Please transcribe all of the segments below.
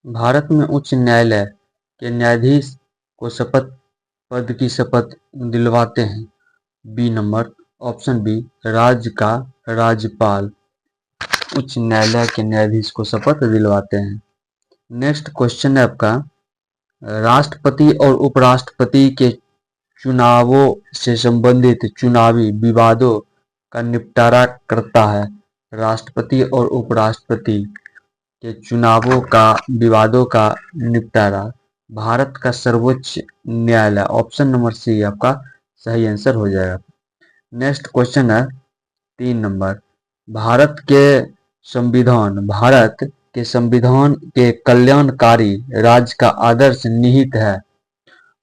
भारत में उच्च न्यायालय के न्यायाधीश को पद की शपथ दिलवाते हैं? बी नंबर, ऑप्शन बी, राज्य का राज्यपाल उच्च न्यायालय के न्यायाधीश को शपथ दिलवाते हैं। नेक्स्ट क्वेश्चन है आपका, राष्ट्रपति और उपराष्ट्रपति के चुनावों से संबंधित चुनावी विवादों का निपटारा करता है? राष्ट्रपति और उपराष्ट्रपति के चुनावों का विवादों का निपटारा भारत का सर्वोच्च न्यायालय, ऑप्शन नंबर सी आपका सही आंसर हो जाएगा। नेक्स्ट क्वेश्चन है 3 नंबर, भारत के संविधान के कल्याणकारी राज्य का आदर्श निहित है?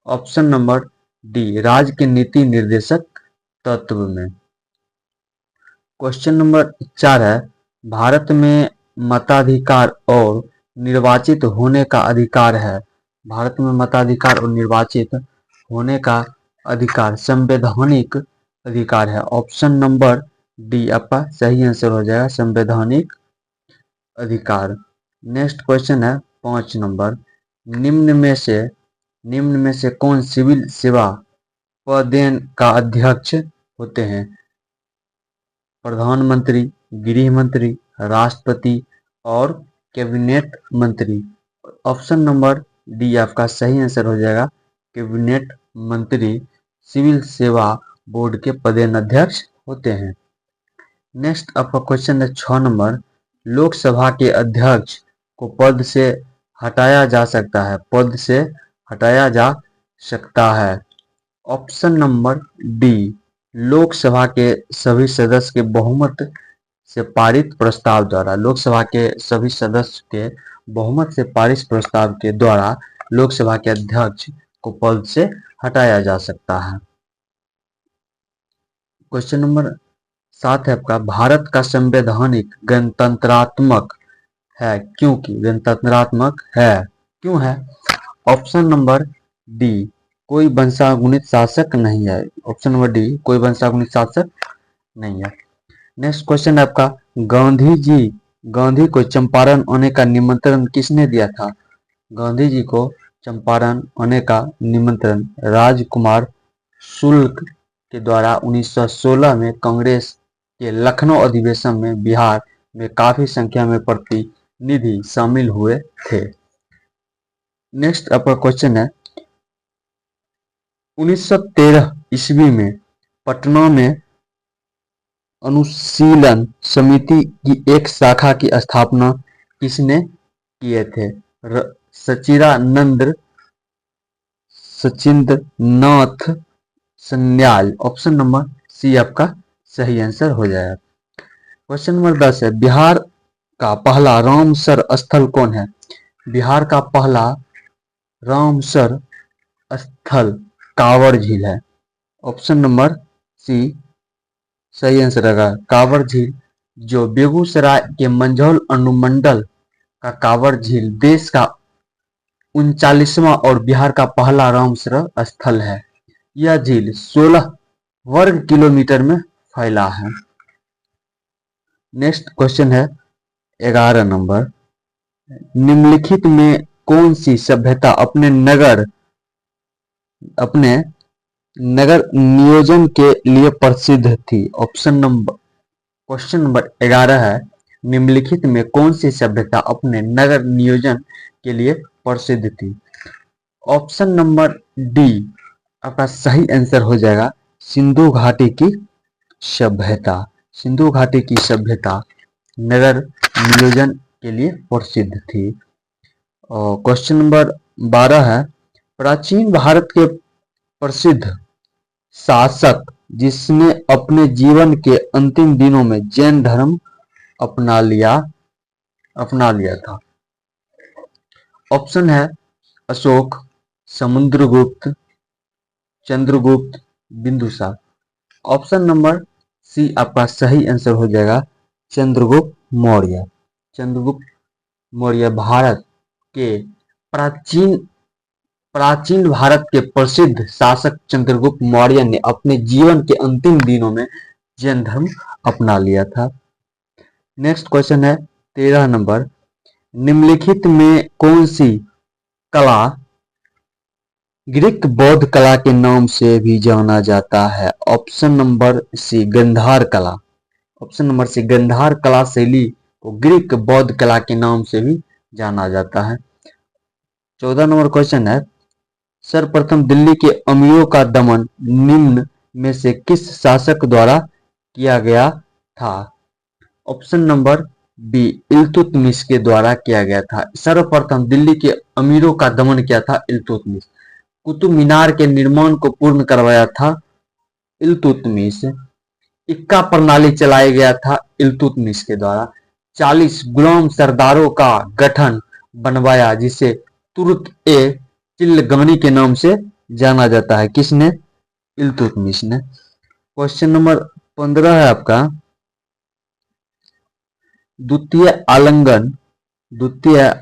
ऑप्शन नंबर डी, राज्य के नीति निर्देशक तत्व में। क्वेश्चन नंबर 4 है, भारत में मताधिकार और निर्वाचित होने का अधिकार है? भारत में मताधिकार और निर्वाचित होने का अधिकार संवैधानिक अधिकार है। ऑप्शन नंबर डी आपका सही आंसर हो जाएगा, संवैधानिक अधिकार। नेक्स्ट क्वेश्चन है 5 नंबर, निम्न में से कौन सिविल सेवा पदेन का अध्यक्ष होते हैं? प्रधानमंत्री, गृह मंत्री, राष्ट्रपति और कैबिनेट मंत्री। ऑप्शन नंबर डी आपका सही आंसर हो जाएगा, कैबिनेट मंत्री सिविल सेवा बोर्ड के पदेन अध्यक्ष होते हैं। नेक्स्ट आपका क्वेश्चन है 6 नंबर, लोकसभा के अध्यक्ष को पद से हटाया जा सकता है? पद से हटाया जा सकता है। ऑप्शन नंबर डी, लोकसभा के सभी सदस्य के बहुमत से पारित प्रस्ताव द्वारा। लोकसभा के सभी सदस्य के बहुमत से पारित प्रस्ताव के द्वारा लोकसभा के अध्यक्ष को पद से हटाया जा सकता है। क्वेश्चन नंबर 7 है आपका, भारत का संवैधानिक गणतंत्रात्मक है क्योंकि? गणतंत्रात्मक है क्यों है? ऑप्शन नंबर डी, कोई वंशानुगणित शासक नहीं है। ऑप्शन नंबर डी, कोई वंशानुगणित शासक नहीं है। नेक्स्ट क्वेश्चन है आपका, गांधी को चंपारण आने का निमंत्रण किसने दिया था? गांधी जी को चंपारण आने का निमंत्रण राजकुमार शुक्ल के द्वारा 1916 में कांग्रेस के लखनऊ अधिवेशन में बिहार में काफी संख्या में प्रतिनिधि शामिल हुए थे। नेक्स्ट आपका क्वेश्चन है, 1913 ईस्वी में पटना में अनुशीलन समिति की एक शाखा की स्थापना किसने किए थे? Sachindra Nath Sanyal. Option number C आपका सही आंसर हो जाएगा। क्वेश्चन नंबर 10 है, बिहार का पहला रामसर स्थल कौन है? बिहार का पहला रामसर स्थल कांवर झील है। ऑप्शन नंबर सी सही आंसर रहेगा, कांवर झील, जो बेगूसराय के मंझौल अनुमंडल का कांवर झील देश का 39वां और बिहार का पहला रामसर स्थल है। यह झील 16 वर्ग किलोमीटर में फैला है। नेक्स्ट क्वेश्चन है 11 नंबर, निम्नलिखित में कौन सी सभ्यता अपने नगर नियोजन के लिए प्रसिद्ध थी? क्वेश्चन नंबर 11 है, निम्नलिखित में कौन सी सभ्यता अपने नगर नियोजन के लिए प्रसिद्ध थी? ऑप्शन नंबर डी आपका सही आंसर हो जाएगा, सिंधु घाटी की सभ्यता। सिंधु घाटी की सभ्यता नगर नियोजन के लिए प्रसिद्ध थी। और क्वेश्चन नंबर 12 है, प्राचीन भारत के प्रसिद्ध शासक जिसने अपने जीवन के अंतिम दिनों में जैन धर्म अपना लिया था। ऑप्शन है Ashok, Samudragupta, Chandragupta, Bindusar. Option number C आपका सही आंसर हो जाएगा, चंद्रगुप्त मौर्य। चंद्रगुप्त मौर्य भारत के प्राचीन भारत के प्रसिद्ध शासक चंद्रगुप्त मौर्य ने अपने जीवन के अंतिम दिनों में जैन धर्म अपना लिया था। नेक्स्ट क्वेश्चन है 13 नंबर, निम्नलिखित में कौन सी कला ग्रीक बौद्ध कला के नाम से भी जाना जाता है? ऑप्शन नंबर सी गंधार कला। ऑप्शन नंबर सी गंधार कला शैली को ग्रीक बौद्ध कला के नाम से भी जाना जाता है। 14 नंबर क्वेश्चन है, सर्वप्रथम दिल्ली के अमीरों का दमन निम्न में से किस शासक द्वारा किया गया था? ऑप्शन नंबर बी इल्तुतमिश के द्वारा किया गया था। सर्वप्रथम दिल्ली के अमीरों का दमन किया था इल्तुतमिश। कुतुब मीनार के निर्माण को पूर्ण करवाया था इल्तुतमिश। इक्का प्रणाली चलाया गया था इल्तुतमिश के द्वारा। 40 गुलाम सरदारों का गठन बनवाया जिसे तुर्क ए चिल्लगानी के नाम से जाना जाता है। किसने? इल्तुतमिश ने। क्वेश्चन नंबर 15 है आपका, द्वितीय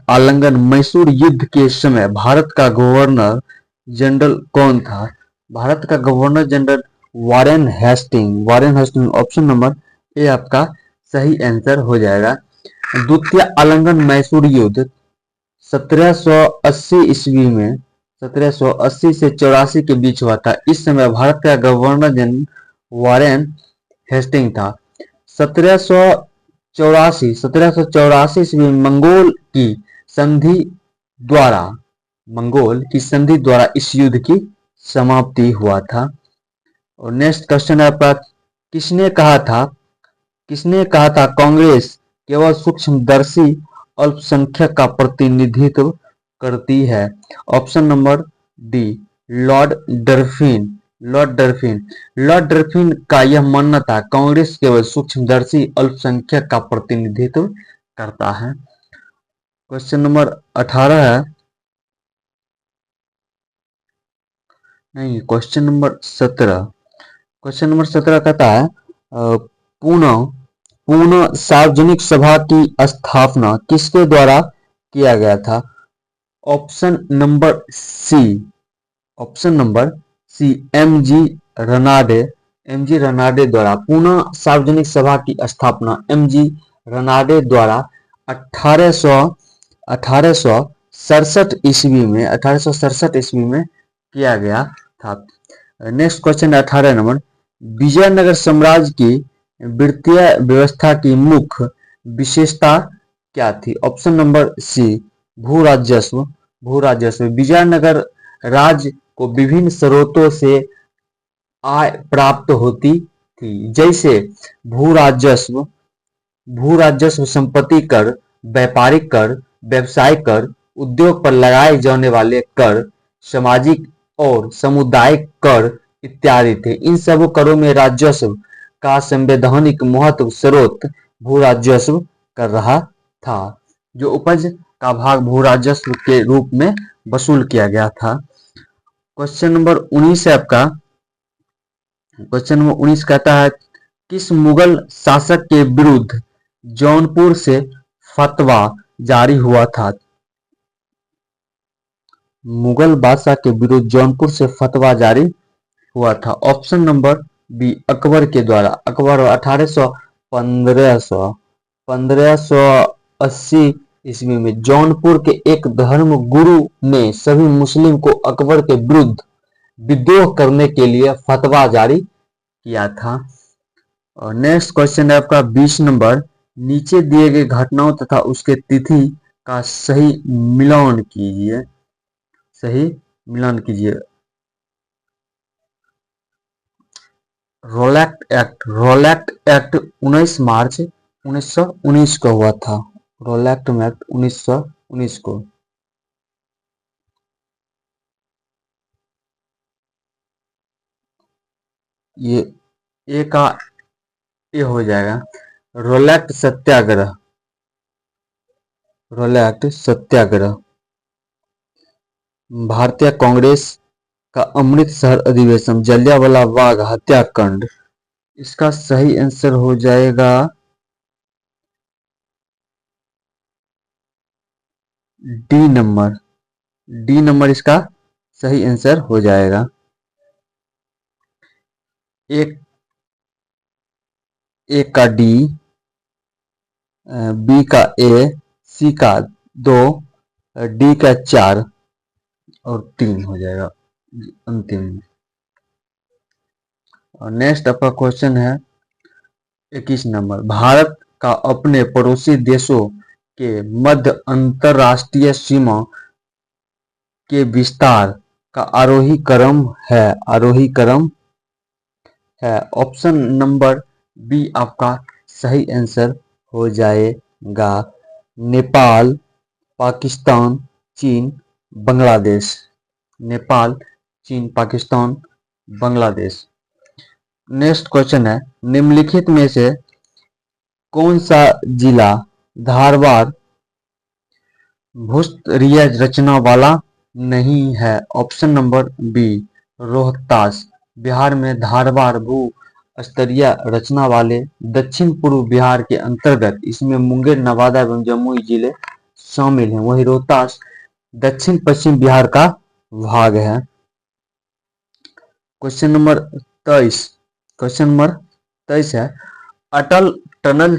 आलंगन मैसूर युद्ध के समय भारत का गवर्नर जनरल कौन था? भारत का governor general Warren Hastings. Option number A आपका सही आंसर हो जाएगा। द्वितीय आलंगन मैसूर युद्ध 1780 ईस्वी में 1780 से 84 के बीच हुआ था। इस समय भारत का गवर्नर जनरल वारेन हेस्टिंग था। 1784 ईस्वी में मंगोल की संधि द्वारा इस युद्ध की समाप्ति हुआ था। और नेक्स्ट क्वेश्चन है आपका, किसने कहा था कांग्रेस केवल सूक्ष्मदर्शी अल्पसंख्यक का प्रतिनिधित्व करती है? ऑप्शन नंबर डी लॉर्ड डर्फिन का यह मानना था कांग्रेस केवल सूक्ष्मदर्शी अल्पसंख्यक का प्रतिनिधित्व करता है। क्वेश्चन नंबर 18 है, नहीं क्वेश्चन नंबर 17 कहता है पुनः सार्वजनिक सभा की स्थापना किसके द्वारा किया गया था? Option number C M G Ranade द्वारा। पुनः सार्वजनिक सभा की स्थापना एम जी रनाडे द्वारा 1867 ईस्वी में किया गया था। नेक्स्ट क्वेश्चन 18 नंबर, विजयनगर साम्राज्य की वित्तीय व्यवस्था की मुख्य विशेषता क्या थी? ऑप्शन नंबर सी भू राजस्व। विजयनगर राज्य को विभिन्न स्रोतों से आय प्राप्त होती थी, जैसे भू राजस्व, संपत्ति कर, व्यापारिक कर, व्यवसाय कर, उद्योग पर लगाए जाने वाले कर, सामाजिक और सामुदायिक कर इत्यादि थे। इन सब करों में राजस्व का संवैधानिक महत्व स्रोत भू राजस्व कर रहा था, जो उपज का भाग भू राजस्व के रूप में वसूल किया गया था। क्वेश्चन नंबर 19 है आपका, क्वेश्चन नंबर 19 कहता है किस मुगल शासक के विरुद्ध जौनपुर से फतवा जारी हुआ था? मुगल बादशाह के विरुद्ध जौनपुर से फतवा जारी हुआ था। ऑप्शन नंबर बी अकबर के द्वारा। अकबर 1580 ईस्वी में जौनपुर के एक धर्म गुरु ने सभी मुस्लिम को अकबर के विरुद्ध विद्रोह करने के लिए फतवा जारी किया था। और नेक्स्ट क्वेश्चन है आपका 20 नंबर, नीचे दिए गए घटनाओं तथा उसके तिथि का सही मिलान कीजिए। रोलैक्ट एक्ट 19 मार्च 1919 को हुआ था। रोलैक्ट एक्ट 1919 को। ये ए का ए हो जाएगा। रोलैक्ट सत्याग्रह भारतीय कांग्रेस का अमृतसर अधिवेशन, जलियांवाला बाग हत्याकांड। इसका सही आंसर हो जाएगा डी नंबर इसका सही आंसर हो जाएगा। एक का डी, बी का ए, सी का 2, डी का 4 और 3 हो जाएगा अंतिम। और नेक्स्ट आपका क्वेश्चन है 21 नंबर, भारत का अपने पड़ोसी देशों के मध्य अंतरराष्ट्रीय सीमा के विस्तार का आरोही क्रम है। ऑप्शन नंबर बी आपका सही आंसर हो जाएगा। नेपाल, पाकिस्तान, चीन, बांग्लादेश। नेपाल, चीन, पाकिस्तान, बांग्लादेश। नेक्स्ट क्वेश्चन है, निम्नलिखित में से कौन सा जिला धारवाड़ भूस्तरीय रचना वाला नहीं है। Option number B Rohtas, Bihar में धारवाड़ भू स्तरीय रचना वाले दक्षिण पूर्व बिहार के अंतर्गत इसमें मुंगेर, नवादा एवं जमुई जिले शामिल हैं। वही रोहतास दक्षिण पश्चिम बिहार का भाग है। क्वेश्चन नंबर 23 है, अटल टनल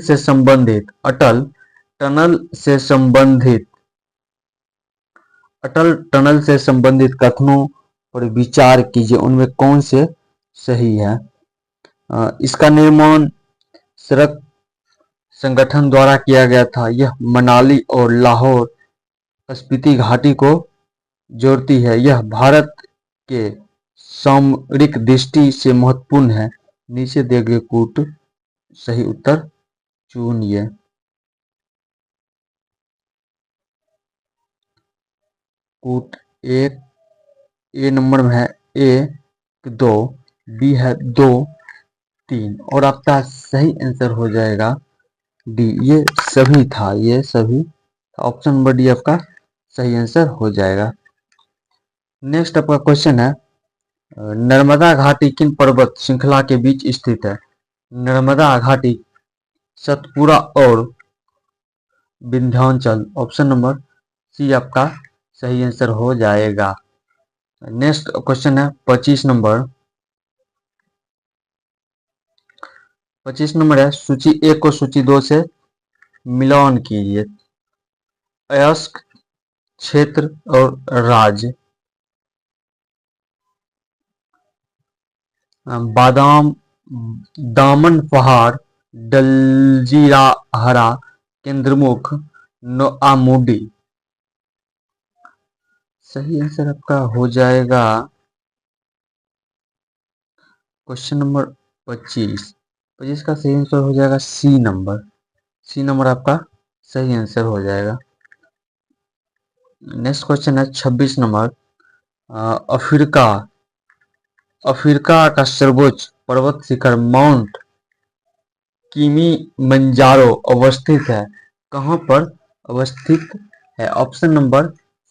से संबंधित कथनों पर विचार कीजिए, उनमें कौन से सही है। इसका निर्माण सड़क संगठन द्वारा किया गया था। यह मनाली और लाहौर स्पीति घाटी को जोड़ती है। यह भारत के सामरिक दृष्टि से महत्वपूर्ण है। नीचे दिए गए कूट सही उत्तर चुनिए। कूट एक ए नंबर में है 1, 2, बी है 2, 3 और आपका सही आंसर हो जाएगा डी। ये सभी ऑप्शन नंबर डी आपका सही आंसर हो जाएगा। नेक्स्ट आपका क्वेश्चन है, नर्मदा घाटी किन पर्वत श्रृंखला के बीच स्थित है। नर्मदा घाटी सतपुरा और विंध्याचल। ऑप्शन नंबर सी आपका सही आंसर हो जाएगा। नेक्स्ट क्वेश्चन है 25 नंबर है, सूची 1 को सूची 2 से मिलान कीजिए। अयस्क, क्षेत्र और राज्य। बादाम, दामन पहाड़, डलजीराहरा, केंद्रमुख, नोआमुडी। सही आंसर आपका हो जाएगा क्वेश्चन नंबर 25 का सही आंसर हो जाएगा सी नंबर आपका सही आंसर हो जाएगा। नेक्स्ट क्वेश्चन है 26 नंबर, अफ्रीका का सर्वोच्च पर्वत शिखर माउंट किलिमंजारो अवस्थित है। कहां पर अवस्थित है। ऑप्शन नंबर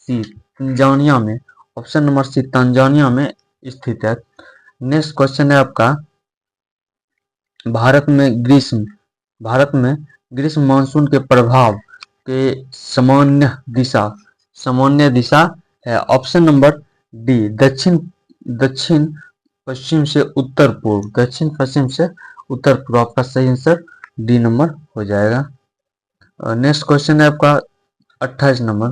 सी तंजानिया में। ऑप्शन नंबर सी तंजानिया में स्थित है। नेक्स्ट क्वेश्चन है आपका, भारत में ग्रीष्म मानसून के प्रभाव के सामान्य दिशा है। ऑप्शन नंबर डी दक्षिण पश्चिम से उत्तर पूर्व। आपका सही आंसर डी नंबर हो जाएगा। नेक्स्ट क्वेश्चन है आपका 28 नंबर,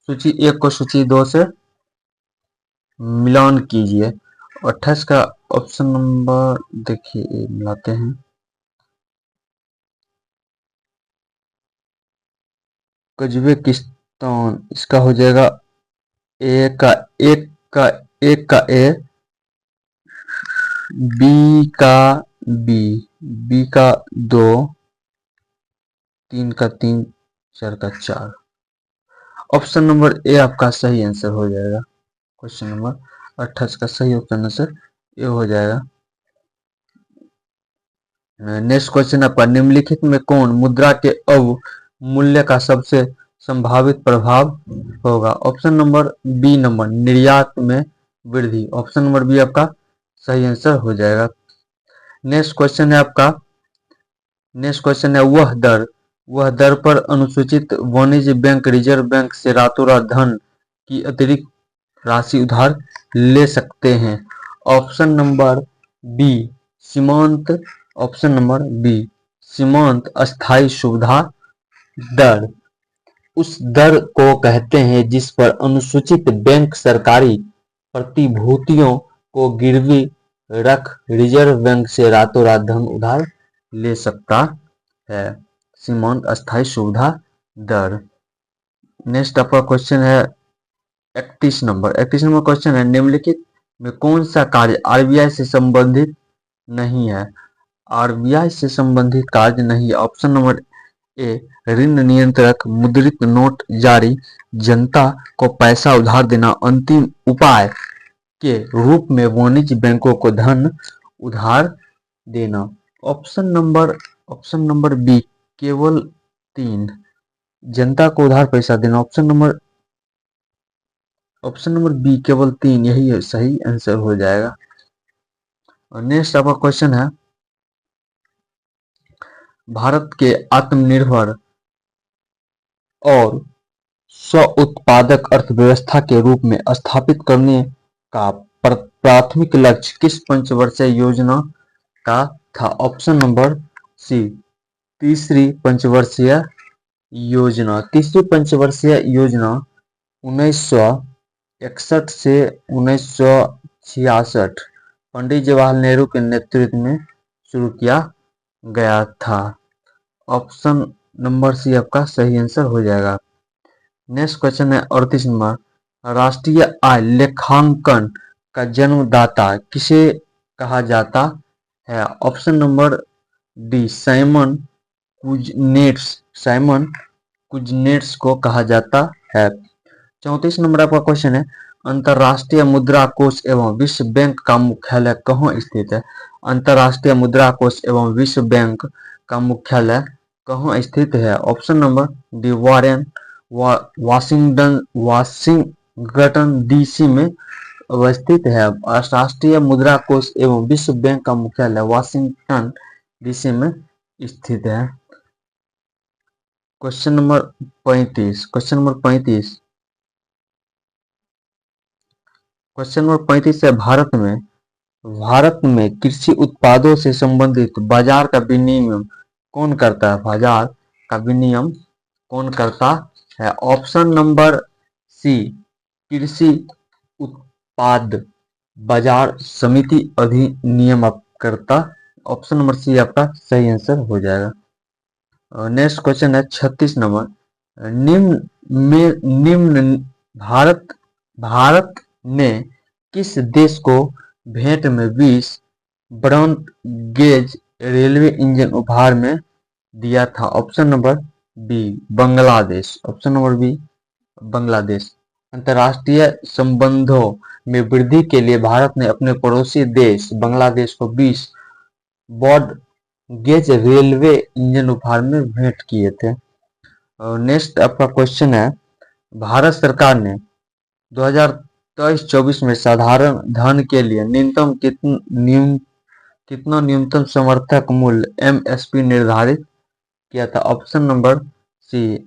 सूची 1 को सूची 2 से मिलान कीजिए। 28 का ऑप्शन नंबर देखिए मिलाते हैं। कजाकिस्तान, इसका हो जाएगा एक का ए, बी का 2, 3 का 3, 4 का 4। ऑप्शन नंबर ए आपका सही आंसर हो जाएगा। क्वेश्चन नंबर 28 का सही ऑप्शन आंसर ए हो जाएगा। नेक्स्ट क्वेश्चन आपका, निम्नलिखित में कौन मुद्रा के अवमूल्यन का सबसे संभावित प्रभाव होगा। ऑप्शन नंबर बी निर्यात में वृद्धि। ऑप्शन नंबर बी आपका सही आंसर हो जाएगा। नेक्स्ट क्वेश्चन है वह दर पर अनुसूचित वाणिज्य बैंक रिजर्व बैंक से रातों रात धन की अतिरिक्त राशि उधार ले सकते हैं। ऑप्शन नंबर बी सीमांत। ऑप्शन नंबर बी सीमांत अस्थायी सुविधा दर। उस दर को कहते हैं जिस पर अनुसूचित बैंक सरकारी प्रतिभूतियों को गिरवी रख रिजर्व बैंक से रातों रात धन उधार ले सकता है। सीमांत अस्थायी सुविधा दर। नेक्स्ट आपका क्वेश्चन है 31 नंबर। 31 नंबर क्वेश्चन है, निम्नलिखित में कौन सा कार्य आरबीआई से संबंधित नहीं है? आरबीआई से संबंधित कार्य नहीं है। ऑप्शन नंबर ए, ऋण नियंत्रक मुद्रित नोट जारी, जनता को पैसा उधार देना, अंतिम उपाय के रूप में वाणिज्य बैंकों को धन उधार देना। ऑप्शन नंबर बी, केवल 3, जनता को उधार पैसा देना। ऑप्शन नंबर बी, केवल 3, यही सही आंसर हो जाएगा। और नेक्स्ट आपका क्वेश्चन है, भारत के आत्मनिर्भर और स्व उत्पादक अर्थव्यवस्था के रूप में स्थापित करने का प्राथमिक लक्ष्य किस पंचवर्षीय योजना का था? ऑप्शन नंबर सी, तीसरी पंचवर्षीय योजना। तीसरी पंचवर्षीय योजना 1961 से 1966 पंडित जवाहरलाल नेहरू के नेतृत्व में शुरू किया गया था। ऑप्शन नंबर सी आपका सही आंसर हो जाएगा। नेक्स्ट क्वेश्चन है 38 नंबर, राष्ट्रीय आय लेखांकन का जन्मदाता किसे कहा जाता है? Option number D, Simon Kuznets को कहा जाता है। 34 नंबर आपका क्वेश्चन है, अंतर्राष्ट्रीय मुद्रा कोष एवं विश्व बैंक का मुख्यालय कहाँ स्थित है? अंतर्राष्ट्रीय मुद्रा कोष एवं विश्व बैंक का मुख्यालय कहाँ स्थित है? Option number D, Washington DC में अवस्थित है। राष्ट्रीय मुद्रा कोष एवं विश्व बैंक का मुख्यालय वाशिंगटन डीसी में स्थित है। Question number 35। क्वेश्चन नंबर 35 है, भारत में कृषि उत्पादों से संबंधित बाजार का विनियमन कौन करता है? बाजार का विनियमन कौन करता है? ऑप्शन नंबर सी, कृषि उत्पाद बाजार समिति अधिनियम करता। ऑप्शन नंबर सी आपका सही आंसर हो जाएगा। नेक्स्ट क्वेश्चन है 36 नंबर, निम्न भारत ने किस देश को भेंट में 20 ब्रॉड गेज रेलवे इंजन उपहार में दिया था? Option number B, Bangladesh. Option number B, Bangladesh. अंतर्राष्ट्रीय संबंधों में वृद्धि के लिए भारत ने अपने पड़ोसी देश बांग्लादेश को 20 ब्रॉड गेज रेलवे इंजन उपहार में भेंट किए थे। और नेक्स्ट आपका क्वेश्चन है, भारत सरकार ने 2023-24 में साधारण धन के लिए कितना न्यूनतम समर्थक मूल्य एमएसपी निर्धारित किया था? ऑप्शन नंबर सी,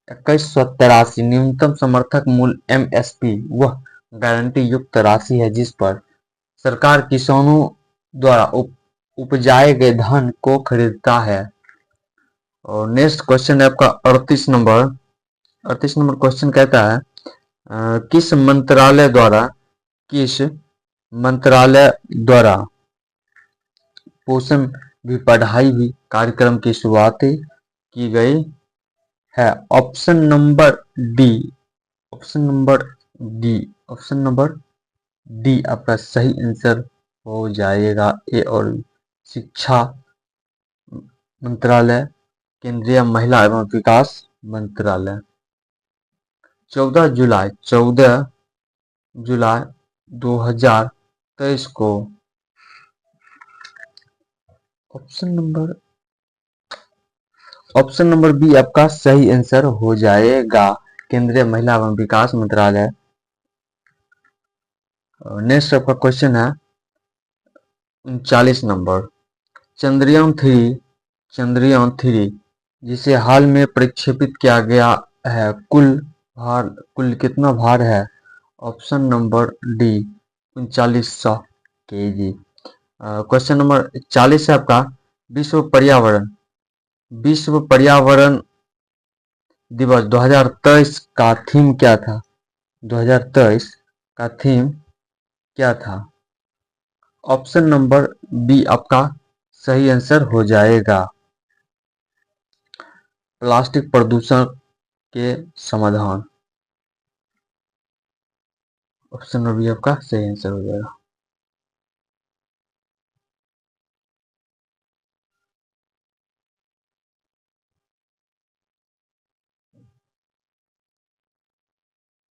2183 न्यूनतम समर्थक मूल्य एमएसपी वह गारंटी युक्त राशि है जिस पर सरकार किसानों द्वारा उपजाए गए धान को खरीदता है। और नेक्स्ट क्वेश्चन है आपका 38 नंबर। 38 नंबर क्वेश्चन कहता है, किस मंत्रालय द्वारा पोषण भी पढ़ाई भी कार्यक्रम की शुरुआत की गई है? ऑप्शन नंबर डी, आपका सही आंसर हो जाएगा। ए और शिक्षा मंत्रालय, केंद्रीय महिला एवं विकास मंत्रालय। 14 जुलाई 2023 को ऑप्शन नंबर बी आपका सही आंसर हो जाएगा, केंद्रीय महिला एवं विकास मंत्रालय। नेक्स्ट आपका क्वेश्चन है 39 नंबर, चंद्रयान 3 जिसे हाल में प्रक्षेपित किया गया है, कुल कितना भार है? Option number D, 3900 kg। Question number 40 है आपका, विश्व पर्यावरण दिवस 2023 का थीम क्या था? 2023 का थीम क्या था? ऑप्शन नंबर बी आपका सही आंसर हो जाएगा। प्लास्टिक प्रदूषण के समाधान। ऑप्शन नंबर बी आपका सही आंसर हो जाएगा।